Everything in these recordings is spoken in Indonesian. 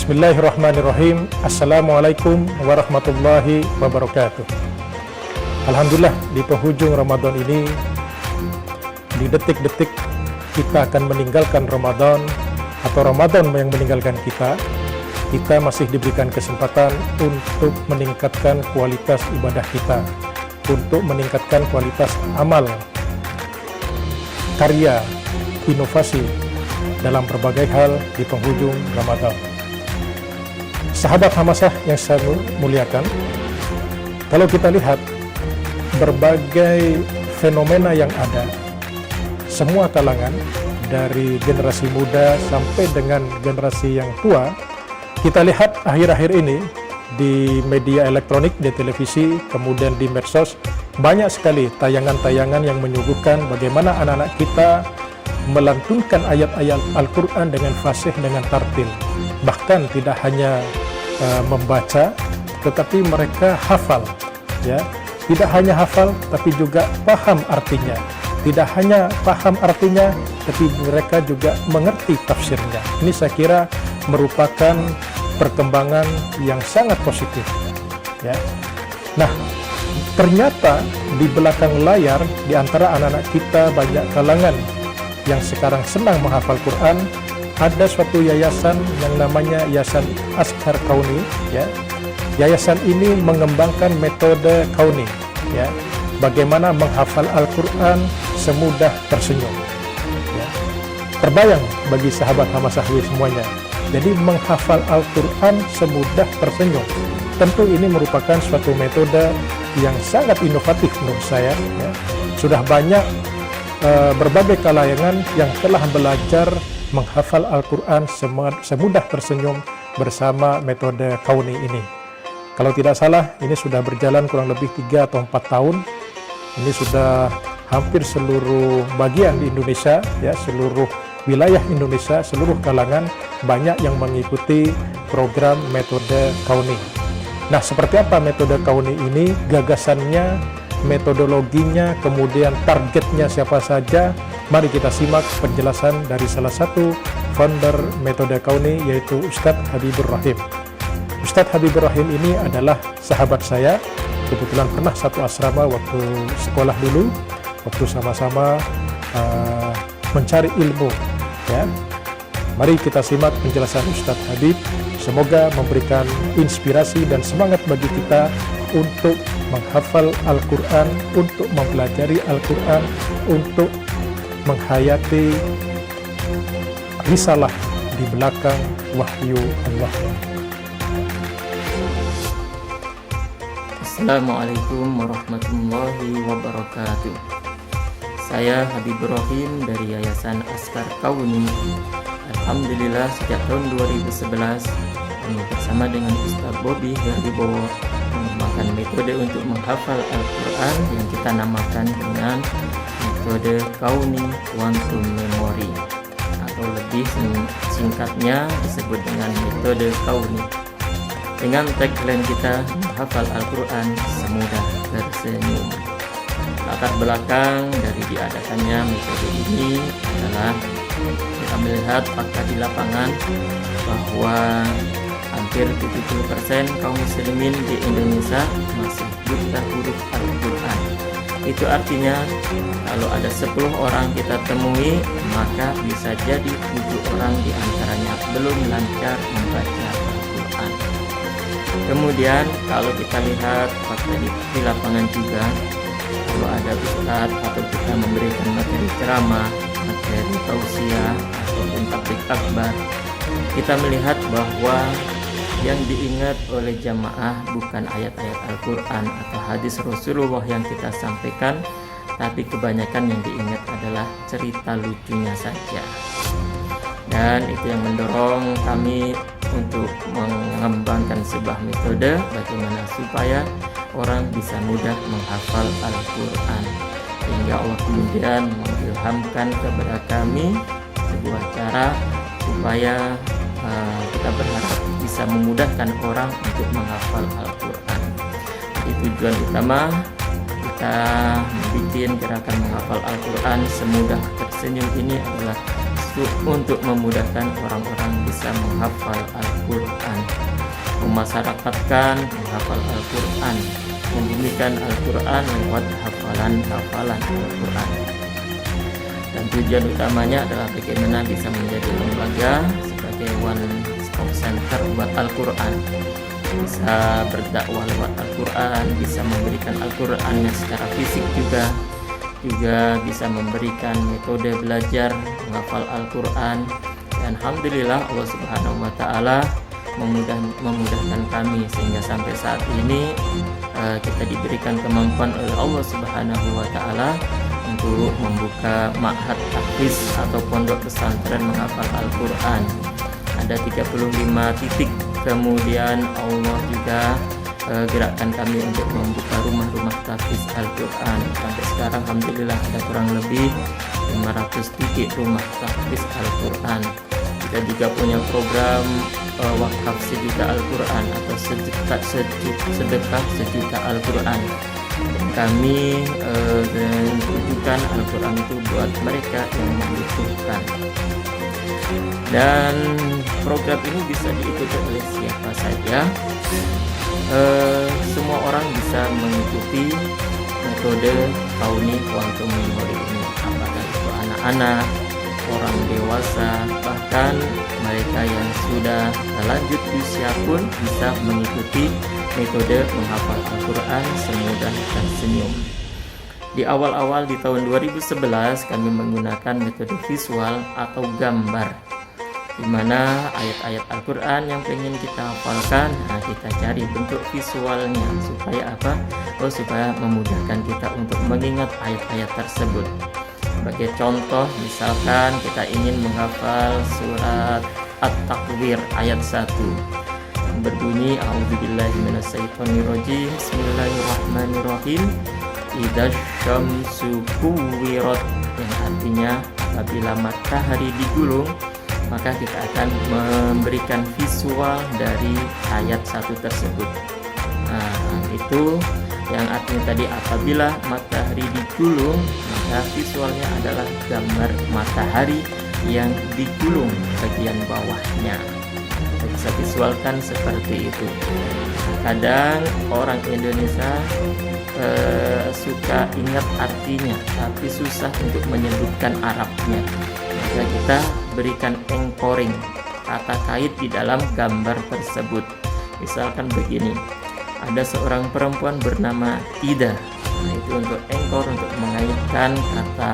Bismillahirrahmanirrahim. Assalamualaikum warahmatullahi wabarakatuh. Alhamdulillah, di penghujung Ramadan ini, di detik-detik kita akan meninggalkan Ramadan atau Ramadan yang meninggalkan kita masih diberikan kesempatan untuk meningkatkan kualitas ibadah kita, untuk meningkatkan kualitas amal, karya, inovasi dalam berbagai hal di penghujung Ramadan. Sahabat Hamasah yang saya muliakan, kalau kita lihat berbagai fenomena yang ada, semua kalangan dari generasi muda sampai dengan generasi yang tua, kita lihat akhir-akhir ini di media elektronik, di televisi, kemudian di medsos, banyak sekali tayangan-tayangan yang menyuguhkan bagaimana anak-anak kita melantunkan ayat-ayat Al-Quran dengan fasih, dengan tartil. Bahkan tidak hanya membaca, tetapi mereka hafal, ya. Tidak hanya hafal, tapi juga paham artinya. Tidak hanya paham artinya, tapi mereka juga mengerti tafsirnya. Ini saya kira merupakan perkembangan yang sangat positif, ya. Nah, ternyata di belakang layar, di antara anak-anak kita banyak kalangan yang sekarang senang menghafal Quran. Ada suatu yayasan yang namanya Yayasan Askar Kauni, ya. Yayasan ini mengembangkan metode Kauni, ya. Bagaimana menghafal Al-Quran semudah tersenyum, ya. Terbayang bagi sahabat Hamasahwi semuanya. Jadi menghafal Al-Quran semudah tersenyum. Tentu ini merupakan suatu metode yang sangat inovatif menurut saya, ya. Sudah banyak berbagai kalangan yang telah belajar menghafal Al-Quran semudah tersenyum bersama metode Kauni ini. Kalau tidak salah, ini sudah berjalan kurang lebih 3 atau 4 tahun. Ini sudah hampir seluruh bagian di Indonesia, ya, seluruh wilayah Indonesia, seluruh kalangan banyak yang mengikuti program metode Kauni. Nah, seperti apa metode Kauni ini? Gagasannya, metodologinya, kemudian targetnya siapa saja? Mari kita simak penjelasan dari salah satu founder metode Kauni, yaitu Ustadz Habibur Rahim. Ustadz Habibur Rahim ini adalah sahabat saya, kebetulan pernah satu asrama waktu sekolah dulu, waktu sama-sama mencari ilmu, ya. Mari kita simak penjelasan Ustadz Habib. Semoga memberikan inspirasi dan semangat bagi kita untuk menghafal Al-Quran, untuk mempelajari Al-Quran, untuk menghayati risalah di belakang wahyu Allah. Assalamualaikum warahmatullahi wabarakatuh. Saya Habibur Rahim dari Yayasan Askar Kauni. Alhamdulillah, sejak tahun 2011 kami bersama dengan Ustaz Bobby Herdibowo mengembangkan metode untuk menghafal Al-Quran yang kita namakan dengan metode Kauni Quantum Memory, atau lebih singkatnya disebut dengan metode Kauni. Dengan tagline kita, menghafal Al-Quran semudah tersenyum. Latar belakang dari diadakannya metode ini adalah kita melihat fakta di lapangan bahwa hampir 70% kaum muslimin di Indonesia masih buta huruf Al-Quran. Itu artinya kalau ada 10 orang kita temui, maka bisa jadi 7 orang di antaranya belum lancar membaca Al-Quran. Kemudian kalau kita lihat fakta di lapangan juga, kalau ada ustaz atau kita memberikan materi ceramah, materi tausiah ataupun tabligh akbar, kita melihat bahwa yang diingat oleh jamaah bukan ayat-ayat Al-Quran atau hadis Rasulullah yang kita sampaikan, tapi kebanyakan yang diingat adalah cerita lucunya saja. Dan itu yang mendorong kami untuk mengembangkan sebuah metode bagaimana supaya orang bisa mudah menghafal Al-Quran, sehingga Allah kemudian mengilhamkan kepada kami sebuah cara supaya kita berharap bisa memudahkan orang untuk menghafal Al-Quran. Jadi tujuan utama kita membuat gerakan menghafal Al-Quran semudah tersenyum ini adalah untuk memudahkan orang-orang bisa menghafal Al-Quran. memasyarakatkan menghafal Al-Quran, membumikan Al-Quran lewat hafalan-hafalan Al-Quran. Dan tujuan utamanya adalah bagaimana bisa menjadi lembaga sebagai one stop center buat Al-Quran, bisa berdakwah lewat Al-Quran, bisa memberikan Al-Qurannya secara fisik juga bisa memberikan metode belajar menghafal Al-Quran. Dan alhamdulillah Allah Subhanahu wa taala memudahkan kami sehingga sampai saat ini kita diberikan kemampuan oleh Allah Subhanahu wa taala untuk membuka ma'had tahfiz atau pondok pesantren menghafal Al-Quran. Ada 35 titik. Kemudian Allah juga gerakkan kami untuk membuka rumah-rumah tahfiz Al-Quran. Sampai sekarang alhamdulillah ada kurang lebih 500 titik rumah tahfiz Al-Quran. Kita juga punya program wakaf sejuta Al-Quran atau sedekah sejuta Al-Quran. Dan kami tujukan Al-Quran itu buat mereka yang membutuhkan. Dan program ini bisa diikuti oleh siapa saja. Semua orang bisa mengikuti metode Kauni Quantum Memory ini, apakah itu anak-anak, orang dewasa, bahkan mereka yang sudah lanjut usia pun bisa mengikuti metode menghafal Al-Quran semudah tersenyum. Di awal-awal di tahun 2011 kami menggunakan metode visual atau gambar, di mana ayat-ayat Al-Quran yang pengen kita hafalkan, kita cari bentuk visualnya supaya apa? Supaya memudahkan kita untuk mengingat ayat-ayat tersebut. Sebagai contoh, misalkan kita ingin menghafal surat At-Takwir ayat 1 yang berbunyi A'udzubillahi minasyaitonirrajim, Bismillahirrahmanirrahim, Idza syamsu kuwirat, yang artinya apabila matahari digulung, maka kita akan memberikan visual dari ayat 1 tersebut. Itu yang artinya tadi apabila matahari digulung, maka visualnya adalah gambar matahari yang digulung bagian bawahnya. Kita bisa visualkan seperti itu. Kadang orang Indonesia suka ingat artinya tapi susah untuk menyebutkan Arabnya, maka kita berikan anchoring, kata kait di dalam gambar tersebut. Misalkan begini, ada seorang perempuan bernama Ida. Itu untuk anchor, untuk mengaitkan kata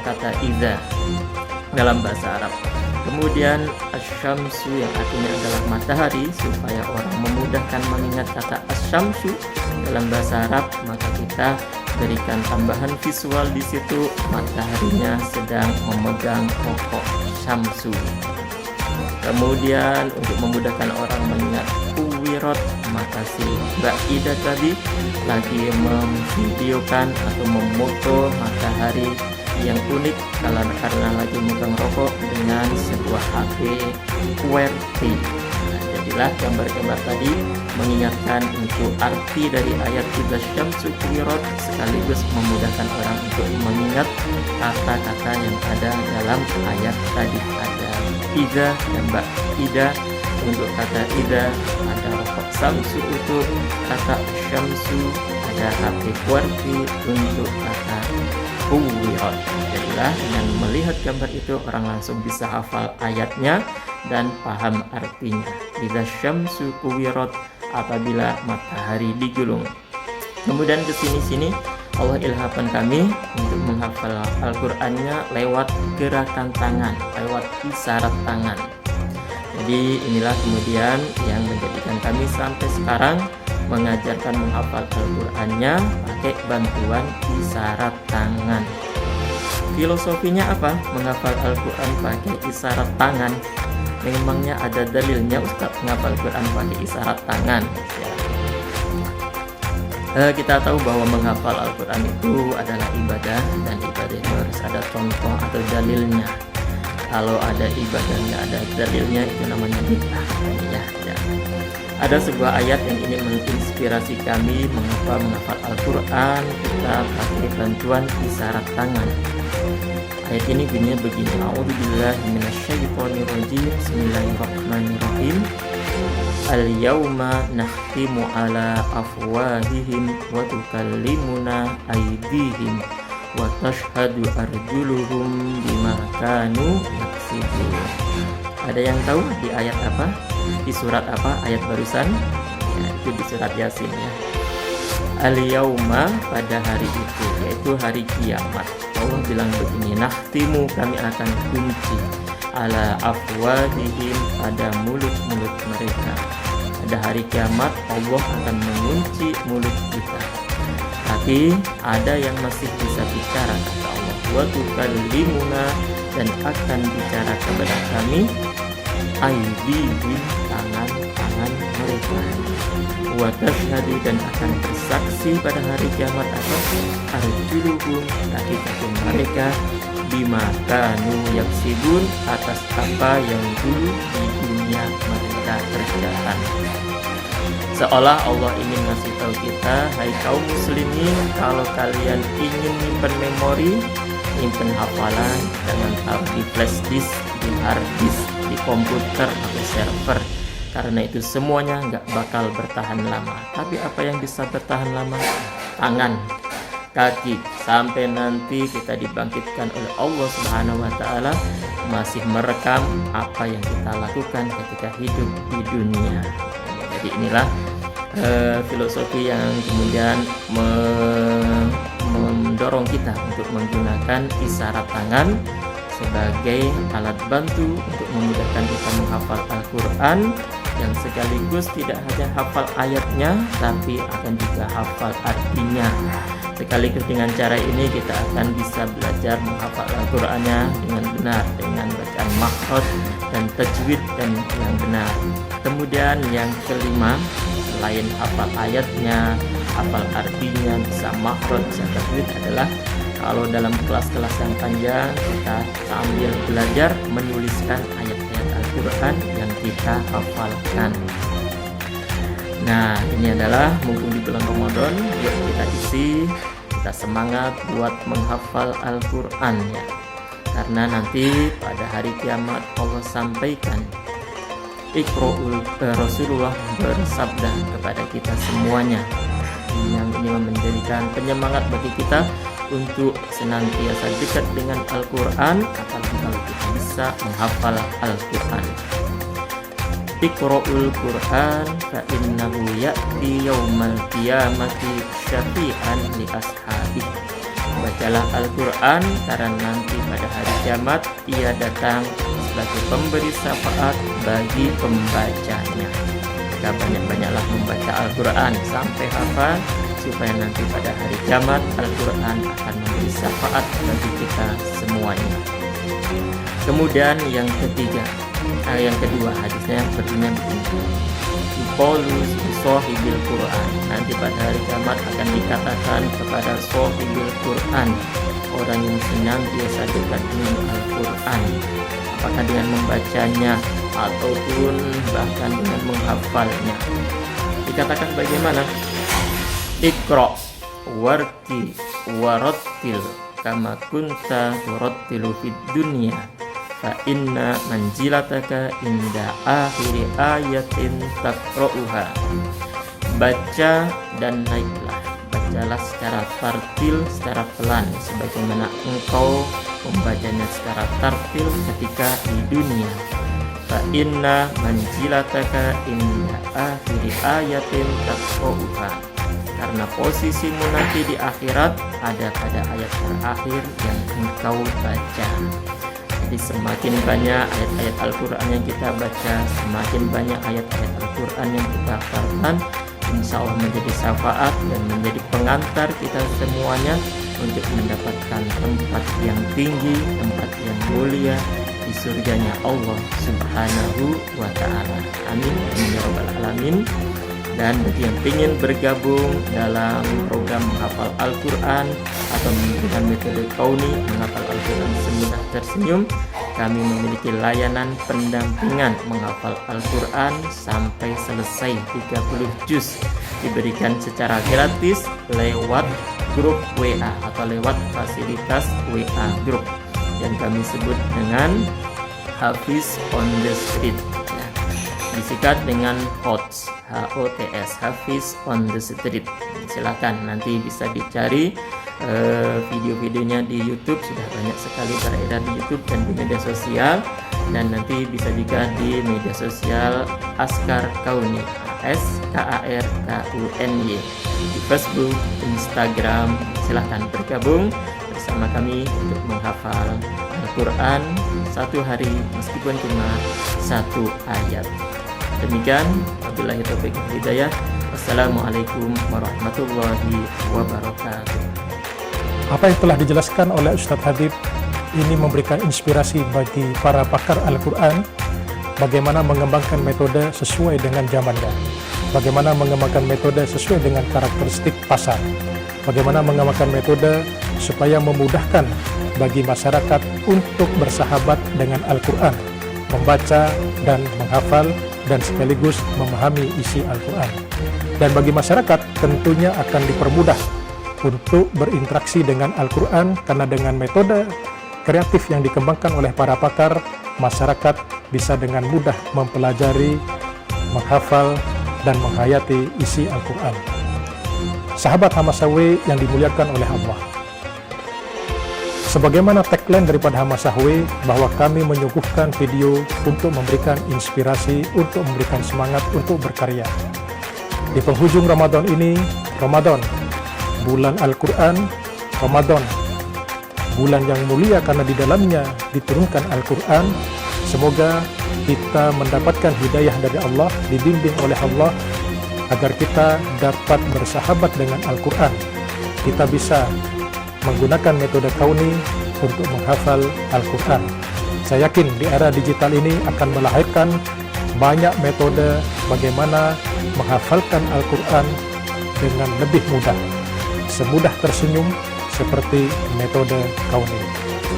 kata Ida dalam bahasa Arab. Kemudian asyamsu yang artinya adalah matahari, supaya orang memudahkan mengingat kata asyamsu dalam bahasa Arab, maka kita berikan tambahan visual di situ, mataharinya sedang memegang pokok syamsu. Kemudian untuk memudahkan orang mengingat kuwirot, maka si Mbak Ida tadi lagi memvideokan atau memoto matahari yang unik karena lagi megang rokok dengan sebuah HP QWERTY. Jadilah gambar-gambar tadi mengingatkan untuk arti dari ayat Idza syamsu kuwirat, sekaligus memudahkan orang untuk mengingat kata-kata yang ada dalam ayat tadi. Ada Ida dan Mbak Ida. Untuk kata Ida ada rokok Samsu, untuk kata Syamsu ada HP QWERTY, untuk kata kuwirat. Jadilah dengan melihat gambar itu orang langsung bisa hafal ayatnya dan paham artinya. Idza syamsu kuwirat, apabila matahari digulung. Kemudian ke sini Allah ilhamkan kami untuk menghafal Al-Qur'annya lewat gerakan tangan, lewat isyarat tangan. Jadi inilah kemudian yang menjadikan kami sampai sekarang mengajarkan menghafal Al-Qur'annya pakai bantuan isyarat tangan. Filosofinya apa? Menghafal Al-Quran pakai isyarat tangan. Memangnya ada dalilnya Ustaz menghafal Al-Quran pakai isyarat tangan? Kita tahu bahwa menghafal Al-Quran itu adalah ibadah, dan ibadah itu harus ada contoh atau dalilnya. Kalau ada ibadah nggak ada dalilnya, itu namanya bid'ah. Ya. Ada sebuah ayat yang ini menginspirasi kami mengapa menghafal Al-Quran kita pakai bantuan isyarat tangan. Ayat ini bunyinya begini: A'udzubillahi minasyaitonirrajim, Bismillahirrahmanirrahim. Al-yawma nakhtimu ala afwahihim wa tukallimuna aydihim wa tashhadu arjuluhum bima kanu yaksibun. Ada yang tahu di ayat apa? Di surat apa ayat barusan? Ya, itu di surat Yasin ya. Al-yawma pada hari itu, yaitu hari kiamat. Allah bilang begini, nakhtimu kami akan kunci ala afwahihim pada mulut-mulut mereka. Pada hari kiamat Allah akan mengunci mulut kita. Tapi ada yang masih bisa bicara kata Allah. Wa tukallimuna dan akan bicara kepada kami aydihim tangan-tangan mereka. Wa tashhadu dan akan bersaksi pada hari kiamat apa? Arjuluhum kaki-kaki mereka bima kanu yaksibun atas apa yang dulu di dunia mereka kerjakan. Seolah Allah ingin ngasih tahu kita, hai kaum muslimin, kalau kalian ingin nyimpen memori, nyimpen hafalan, jangan taruh di flash disk, di hard disk, di komputer atau server. Karena itu semuanya nggak bakal bertahan lama. Tapi apa yang bisa bertahan lama? Tangan, kaki, sampai nanti kita dibangkitkan oleh Allah Subhanahu wa Ta'ala, masih merekam apa yang kita lakukan ketika hidup di dunia. Jadi inilah filosofi yang kemudian mendorong kita untuk menggunakan isyarat tangan sebagai alat bantu untuk memudahkan kita menghafal Al-Quran, yang sekaligus tidak hanya hafal ayatnya tapi akan juga hafal artinya. Sekaligus dengan cara ini kita akan bisa belajar menghafal Al-Qurannya dengan benar, dengan bacaan makhraj dan tajwid dan yang benar. Kemudian yang kelima, selain hafal ayatnya, hafal artinya, bisa makhraj, bisa tajwid, adalah kalau dalam kelas-kelas yang panjang kita sambil belajar menuliskan ayat-ayat Al-Quran yang kita hafalkan. Nah, ini adalah mumpung di bulan Ramadan, yuk kita isi, kita semangat buat menghafal Al-Quran ya. Karena nanti pada hari kiamat Allah sampaikan, Rasulullah bersabda kepada kita semuanya, yang ini menjadikan penyemangat bagi kita untuk senantiasa dekat dengan Al-Quran, apalagi kalau kita bisa menghafal Al-Quran. Iqra'ul Qur'an fa innahu ya'ti yaumal qiyamati syafi'an li ashabi. Bacalah Al-Quran karena nanti pada hari kiamat ia datang sebagai pemberi syafaat bagi pembacanya. Maka banyak-banyaklah membaca Al-Quran sampai hafal, supaya nanti pada hari kiamat Al-Quran akan memberi syafaat bagi kita semuanya. Kemudian yang kedua hadisnya berbunyi begini, Qolus sohibil Quran, nanti pada hari kiamat akan dikatakan kepada sohibil Quran, orang yang senantiasa dekat dengan Al-Quran, apakah dengan membacanya ataupun bahkan dengan menghafalnya. Dikatakan bagaimana? Iqra warti warattil kama kunta turattilu fid dunya fa inna manzilataka inda akhiri ayatin taqra'uha. Baca dan naiklah, bacalah secara tartil, secara pelan, sebagaimana engkau membacanya secara tartil ketika di dunia. Fa inna manzilataka inda akhiri ayatin taqra'uha, karena posisimu nanti di akhirat ada pada ayat terakhir yang engkau baca. Jadi semakin banyak ayat-ayat Al-Quran yang kita baca, semakin banyak ayat-ayat Al-Quran yang kita hafalkan, insya Allah menjadi syafaat dan menjadi pengantar kita semuanya untuk mendapatkan tempat yang tinggi, tempat yang mulia di surganya Allah Subhanahu wa Ta'ala. Amin ya rabbal alamin. Dan bagi yang ingin bergabung dalam program menghafal Al-Quran atau menggunakan metode Kauni menghafal Al-Quran semudah tersenyum, kami memiliki layanan pendampingan menghafal Al-Quran sampai selesai 30 juz, diberikan secara gratis lewat grup WA atau lewat fasilitas WA grup yang kami sebut dengan Hafiz on the Street. Di disingkat dengan HOTS, HOTS, Hafiz on the Street. Silakan nanti bisa dicari video-videonya di YouTube, sudah banyak sekali beredar di YouTube dan di media sosial, dan nanti bisa juga di media sosial Askar Kauni, ASKARKUNY, di Facebook, Instagram. Silahkan bergabung bersama kami untuk menghafal Al-Quran satu hari meskipun cuma satu ayat. Demikian, wabillahi taufiq wal hidayah. Wassalamualaikum warahmatullahi wabarakatuh. Apa yang telah dijelaskan oleh Ustadz Habib ini memberikan inspirasi bagi para pakar Al-Quran bagaimana mengembangkan metode sesuai dengan zamannya, bagaimana mengembangkan metode sesuai dengan karakteristik pasar, bagaimana mengembangkan metode supaya memudahkan bagi masyarakat untuk bersahabat dengan Al-Quran, membaca dan menghafal dan sekaligus memahami isi Al-Quran. Dan bagi masyarakat tentunya akan dipermudah untuk berinteraksi dengan Al-Quran, karena dengan metode kreatif yang dikembangkan oleh para pakar, masyarakat bisa dengan mudah mempelajari, menghafal, dan menghayati isi Al-Quran. Sahabat Hamasawe yang dimuliakan oleh Allah, sebagaimana tagline daripada Hamasawe bahwa kami menyuguhkan video untuk memberikan inspirasi, untuk memberikan semangat untuk berkarya. Di penghujung Ramadan ini, Ramadan bulan Al-Quran, Ramadan bulan yang mulia karena di dalamnya diturunkan Al-Quran. Semoga kita mendapatkan hidayah dari Allah, dibimbing oleh Allah agar kita dapat bersahabat dengan Al-Quran. Kita bisa menggunakan metode kauni untuk menghafal Al-Quran. Saya yakin di era digital ini akan melahirkan banyak metode bagaimana menghafalkan Al-Quran dengan lebih mudah, semudah tersenyum seperti metode kauni.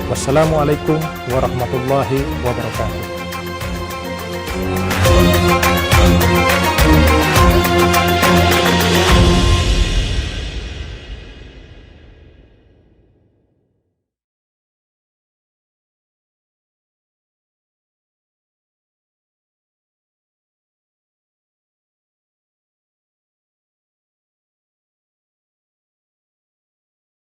Wassalamualaikum warahmatullahi wabarakatuh.